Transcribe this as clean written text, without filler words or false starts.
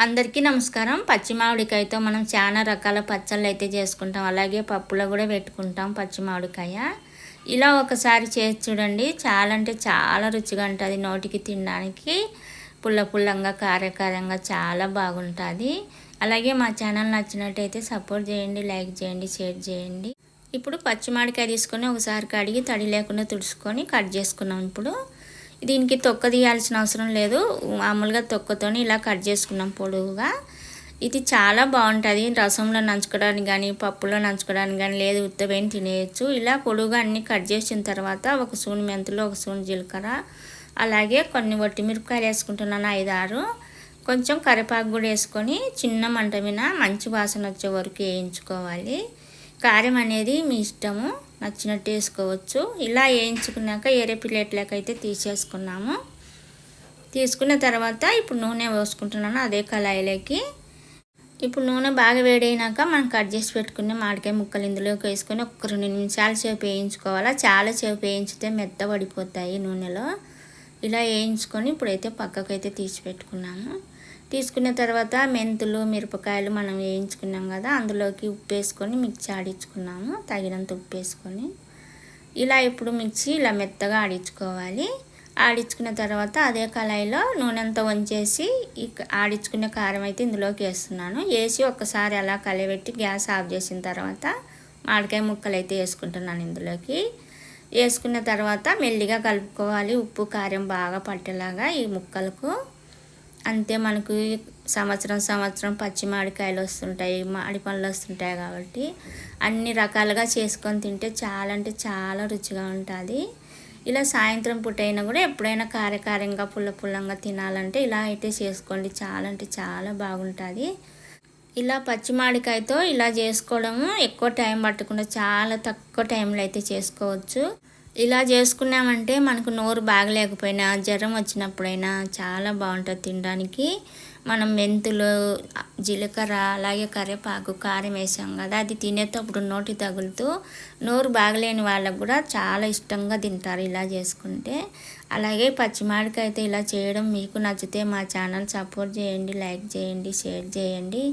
అందరికీ నమస్కారం. పచ్చి మామిడికాయతో మనం చాలా రకాల పచ్చళ్ళు అయితే చేసుకుంటాం. అలాగే పప్పులో కూడా పెట్టుకుంటాం పచ్చి మామిడికాయ. ఇలా ఒకసారి చేసి చూడండి. చాలా అంటే చాలా రుచిగా ఉంటుంది. నోటికి తినడానికి పుల్ల పుల్లంగా కారకారంగా చాలా బాగుంటుంది. అలాగే మా ఛానల్ నచ్చినట్టయితే సపోర్ట్ చేయండి, లైక్ చేయండి, షేర్ చేయండి. ఇప్పుడు పచ్చి మామిడికాయ తీసుకొని ఒకసారి కడిగి తడి లేకుండా తుడుచుకొని కట్ చేసుకున్నాం. ఇప్పుడు దీనికి తొక్క తీయాల్సిన అవసరం లేదు. మామూలుగా తొక్కతోని ఇలా కట్ చేసుకున్నాం పొడుగుగా. ఇది చాలా బాగుంటుంది. రసంలో నంచుకోవడానికి కానీ, పప్పులో నంచుకోవడానికి కానీ, లేదు ఉత్తబైన తినేయచ్చు. ఇలా పొడుగుగా అన్నీ కట్ చేసిన తర్వాత ఒక స్పూన్ మెంతులు, ఒక స్పూన్ జీలకర్ర, అలాగే కొన్ని వట్టిమిరపకాయలు వేసుకుంటున్నాను 5-6. కొంచెం కరివేపాకు కూడా వేసుకొని చిన్న మంట మీద మంచి వాసన వచ్చే వరకు వేయించుకోవాలి. కారం అనేది మీ ఇష్టము, నచ్చినట్టు వేసుకోవచ్చు. ఇలా వేయించుకున్నాక ఏరే ప్లేట్లోకి అయితే తీసేసుకున్నాము. తీసుకున్న తర్వాత ఇప్పుడు నూనె పోసుకుంటున్నాను అదే కళాయిలోకి. ఇప్పుడు నూనె బాగా వేడైనాక మనం కట్ చేసి పెట్టుకునే మామిడికాయ ముక్కలు ఇందులోకి వేసుకొని ఒక 2 నిమిషాల సేపు వేయించుకోవాలి. చాలా సేపు వేయించితే మెత్త పడిపోతాయి నూనెలో. ఇలా వేయించుకొని ఇప్పుడైతే పక్కకైతే తీసి పెట్టుకున్నాము. తీసుకున్న తర్వాత మెంతులు, మిరపకాయలు మనం వేయించుకున్నాం కదా, అందులోకి ఉప్పు వేసుకొని మిక్సీ ఆడించుకున్నాము. తగినంత ఉప్పు వేసుకొని ఇలా ఇప్పుడు మిక్సీ ఇలా మెత్తగా ఆడించుకోవాలి. ఆడించుకున్న తర్వాత అదే కళాయిలో నూనె అంతా వంచేసి ఈ ఆడించుకున్న కారం అయితే ఇందులోకి వేస్తున్నాను. వేసి ఒక్కసారి అలా కలబెట్టి గ్యాస్ ఆఫ్ చేసిన తర్వాత మామిడికాయ ముక్కలు అయితే వేసుకుంటున్నాను ఇందులోకి. వేసుకున్న తర్వాత మెల్లిగా కలుపుకోవాలి. ఉప్పు కారం బాగా పట్టేలాగా ఈ ముక్కలకు. అంతే, మనకు సంవత్సరం పచ్చి మామిడికాయలు వస్తుంటాయి, మామిడి పండ్లు వస్తుంటాయి కాబట్టి అన్ని రకాలుగా చేసుకొని తింటే చాలా అంటే చాలా రుచిగా ఉంటుంది. ఇలా సాయంత్రం పూట అయినా కూడా ఎప్పుడైనా కారకారంగా పుల్ల పుల్లంగా తినాలంటే ఇలా అయితే చేసుకోండి. చాలా అంటే చాలా బాగుంటుంది. ఇలా పచ్చి మామిడికాయతో ఇలా చేసుకోవడము ఎక్కువ టైం పట్టకుండా చాలా తక్కువ టైంలో అయితే చేసుకోవచ్చు. ఇలా చేసుకున్నామంటే మనకు నోరు బాగలేకపోయినా, జ్వరం వచ్చినప్పుడైనా చాలా బాగుంటుంది తినడానికి. మనం మెంతులు, జీలకర్ర, అలాగే కరివేపాకు, కారం వేసాం కదా, అది తినేటప్పుడు నోటి తగులుతూ నోరు బాగలేని వాళ్ళకు కూడా చాలా ఇష్టంగా తింటారు ఇలా చేసుకుంటే. అలాగే పచ్చి మామిడికాయ అయితే ఇలా చేయడం మీకు నచ్చితే మా ఛానల్ సపోర్ట్ చేయండి, లైక్ చేయండి, షేర్ చేయండి.